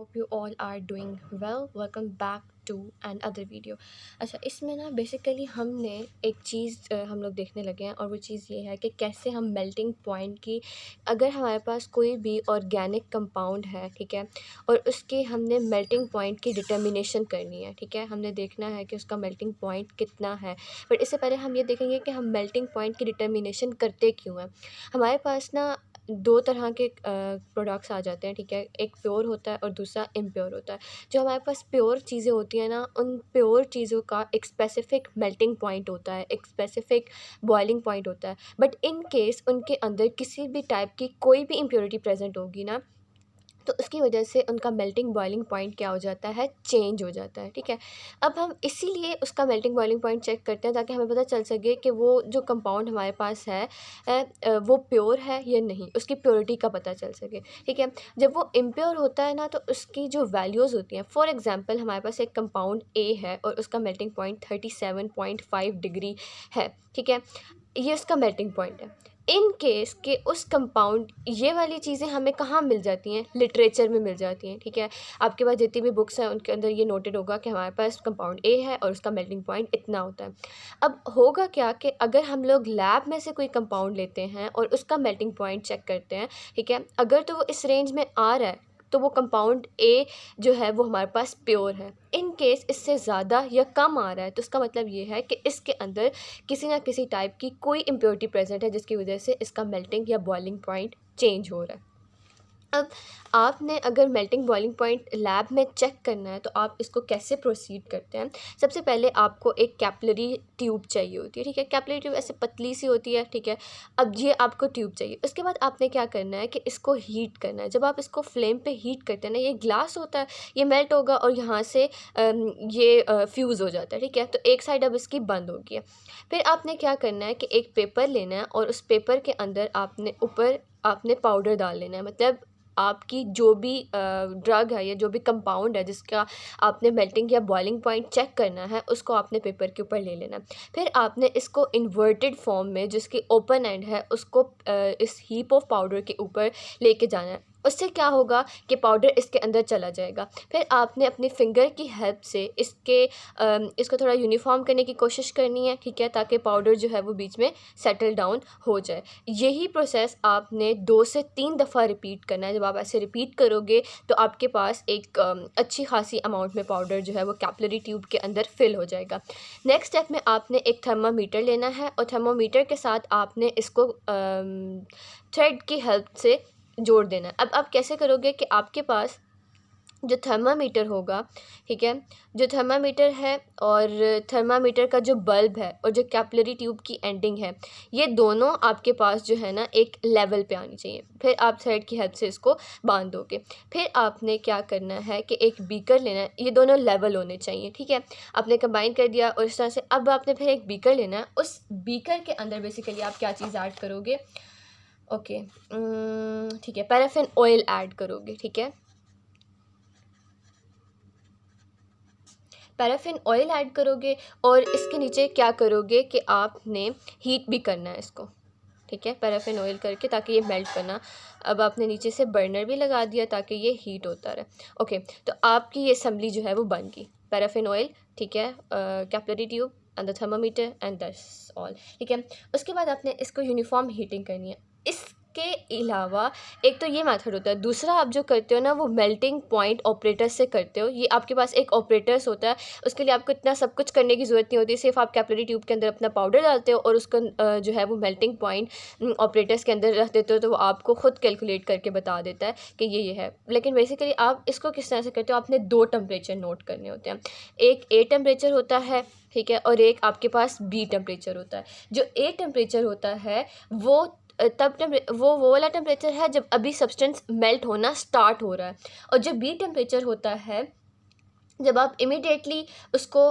Hope you all are doing well. Welcome back to another video. अच्छा, इसमें ना basically हमने एक चीज़ हम लोग देखने लगे हैं, और वो चीज़ ये है कि कैसे हम मेल्टिंग पॉइंट की, अगर हमारे पास कोई भी ऑर्गेनिक कंपाउंड है, ठीक है, और उसके हमने मेल्टिंग पॉइंट की डिटर्मिनेशन करनी है, ठीक है, हमने देखना है कि उसका मेल्टिंग पॉइंट कितना है। बट इससे पहले हम ये देखेंगे कि हम मेल्टिंग पॉइंट की डिटर्मिनेशन करते क्यों हैं। हमारे पास ना दो तरह के प्रोडक्ट्स आ जाते हैं, ठीक है, एक प्योर होता है और दूसरा इम्प्योर होता है। जो हमारे पास प्योर चीज़ें होती हैं ना, उन प्योर चीज़ों का एक स्पेसिफिक मेल्टिंग पॉइंट होता है, एक स्पेसिफिक बॉइलिंग पॉइंट होता है। बट इन केस उनके अंदर किसी भी टाइप की कोई भी इम्प्योरिटी प्रेजेंट होगी ना, तो उसकी वजह से उनका मेल्टिंग बॉइलिंग पॉइंट क्या हो जाता है, चेंज हो जाता है, ठीक है। अब हम इसीलिए उसका मेल्टिंग बॉइलिंग पॉइंट चेक करते हैं, ताकि हमें पता चल सके कि वो जो कंपाउंड हमारे पास है वो प्योर है या नहीं, उसकी प्योरिटी का पता चल सके, ठीक है। जब वो इम्प्योर होता है ना, तो उसकी जो वैल्यूज़ होती हैं, फॉर एग्जांपल हमारे पास एक कंपाउंड ए है और उसका मेल्टिंग पॉइंट 37.5 डिग्री है, ठीक है, ये उसका मेल्टिंग पॉइंट है। इन केस के उस कंपाउंड, ये वाली चीज़ें हमें कहाँ मिल जाती हैं, लिटरेचर में मिल जाती हैं, ठीक है। आपके पास जितनी भी बुक्स हैं उनके अंदर ये नोटेड होगा कि हमारे पास कंपाउंड ए है और उसका मेल्टिंग पॉइंट इतना होता है। अब होगा क्या कि अगर हम लोग लैब में से कोई कंपाउंड लेते हैं और उसका मेल्टिंग पॉइंट चेक करते हैं, ठीक है, अगर तो वो इस रेंज में आ रहा है, तो वो कंपाउंड ए जो है वो हमारे पास प्योर है। इन केस इससे ज़्यादा या कम आ रहा है, तो इसका मतलब ये है कि इसके अंदर किसी ना किसी टाइप की कोई इम्प्योरिटी प्रेजेंट है, जिसकी वजह से इसका मेल्टिंग या बॉइलिंग पॉइंट चेंज हो रहा है। अब आपने अगर मेल्टिंग बॉइलिंग पॉइंट लैब में चेक करना है, तो आप इसको कैसे प्रोसीड करते हैं। सबसे पहले आपको एक कैपिलरी ट्यूब चाहिए होती है, ठीक है। कैपिलरी ट्यूब ऐसे पतली सी होती है, ठीक है। अब ये आपको ट्यूब चाहिए, उसके बाद आपने क्या करना है कि इसको हीट करना है। जब आप इसको फ्लेम पे हीट करते हैं ना, ये ग्लास होता है, ये मेल्ट होगा और यहाँ से ये फ्यूज़ हो जाता है, ठीक है। तो एक साइड अब इसकी बंद होगी है। फिर आपने क्या करना है कि एक पेपर लेना है और उस पेपर के अंदर आपने ऊपर आपने पाउडर डाल लेना है। मतलब आपकी जो भी ड्रग है या जो भी कंपाउंड है जिसका आपने मेल्टिंग या बॉइलिंग पॉइंट चेक करना है, उसको आपने पेपर के ऊपर ले लेना है। फिर आपने इसको इन्वर्टेड फॉर्म में, जिसकी ओपन एंड है, उसको इस हीप ऑफ पाउडर के ऊपर लेके जाना है। उससे क्या होगा कि पाउडर इसके अंदर चला जाएगा। फिर आपने अपनी फिंगर की हेल्प से इसको थोड़ा यूनिफॉर्म करने की कोशिश करनी है, ठीक है, ताकि पाउडर जो है वो बीच में सेटल डाउन हो जाए। यही प्रोसेस आपने 2 से 3 दफ़ा रिपीट करना है। जब आप ऐसे रिपीट करोगे, तो आपके पास एक अच्छी खासी अमाउंट में पाउडर जो है वो कैपिलरी ट्यूब के अंदर फिल हो जाएगा। नेक्स्ट स्टेप में आपने एक थर्मामीटर लेना है, और थर्मामीटर के साथ आपने इसको थ्रेड की हेल्प से जोड़ देना है। अब आप कैसे करोगे कि आपके पास जो थर्मामीटर होगा, ठीक है, जो थर्मामीटर है और थर्मामीटर का जो बल्ब है और जो कैपिलरी ट्यूब की एंडिंग है, ये दोनों आपके पास जो है ना एक लेवल पे आनी चाहिए। फिर आप थ्रेड की हेल्प से इसको बांध दोगे। फिर आपने क्या करना है कि एक बीकर लेना है, ये दोनों लेवल होने चाहिए, ठीक है। आपने कंबाइन कर दिया और इस तरह से अब आपने फिर एक बीकर लेना है। उस बीकर के अंदर बेसिकली आप क्या चीज़ ऐड करोगे, ओके, ठीक है, पैराफिन ऑयल ऐड करोगे, ठीक है। पैराफिन ऑयल ऐड करोगे और इसके नीचे क्या करोगे कि आपने हीट भी करना है इसको, ठीक है, पैराफिन ऑयल करके, ताकि ये मेल्ट करना। अब आपने नीचे से बर्नर भी लगा दिया ताकि ये हीट होता रहे। ओके, तो आपकी ये असम्बली जो है वो बन गई। पैराफिन ऑयल, ठीक है, capillary tube and the thermometer and that's all, ठीक है। उसके बाद आपने इसको यूनिफॉर्म हीटिंग करनी है। इसके अलावा एक तो ये मेथड होता है, दूसरा आप जो करते हो ना वो मेल्टिंग पॉइंट ऑपरेटर से करते हो। ये आपके पास एक ऑपरेटर्स होता है, उसके लिए आपको इतना सब कुछ करने की ज़रूरत नहीं होती। सिर्फ आप कैपिलरी ट्यूब के अंदर अपना पाउडर डालते हो और उसको जो है वो मेल्टिंग पॉइंट ऑपरेटर्स के अंदर रख देते हो, तो वो आपको ख़ुद कैलकुलेट करके बता देता है कि ये है। लेकिन बेसिकली आप इसको किस तरह से करते हो, आपने 2 टेम्परेचर नोट करने होते हैं। एक ए टेम्परेचर होता है, ठीक है, और एक आपके पास बी टेम्परेचर होता है। जो ए टेम्परेचर होता है वो वो वाला टेम्परेचर है जब अभी सब्सटेंस मेल्ट होना स्टार्ट हो रहा है, और जो बी टेम्परेचर होता है जब आप इमिडिएटली उसको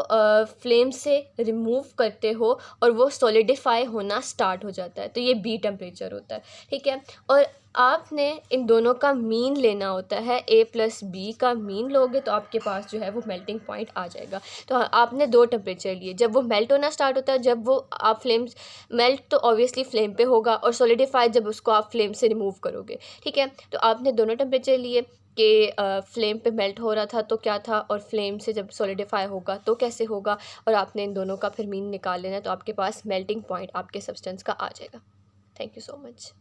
फ्लेम से रिमूव करते हो और वो सॉलिडिफाई होना स्टार्ट हो जाता है, तो ये बी टेम्परेचर होता है, ठीक है। और आपने इन दोनों का मीन लेना होता है, ए प्लस बी का मीन लोगे तो आपके पास जो है वो मेल्टिंग पॉइंट आ जाएगा। तो आपने 2 टेम्परेचर लिए, जब वो मेल्ट होना स्टार्ट होता है, जब वो आप फ्लेम मेल्ट तो ऑब्वियसली फ्लेम पे होगा, और सॉलिडिफाई जब उसको आप फ्लेम से रिमूव करोगे, ठीक है। तो आपने दोनों टेम्परेचर लिए। कि फ्लेम पे मेल्ट हो रहा था तो क्या था, और फ्लेम से जब सॉलिडिफाई होगा तो कैसे होगा, और आपने इन दोनों का फिर मीन निकाल लेना है, तो आपके पास मेल्टिंग पॉइंट आपके सब्सटेंस का आ जाएगा। Thank you so much.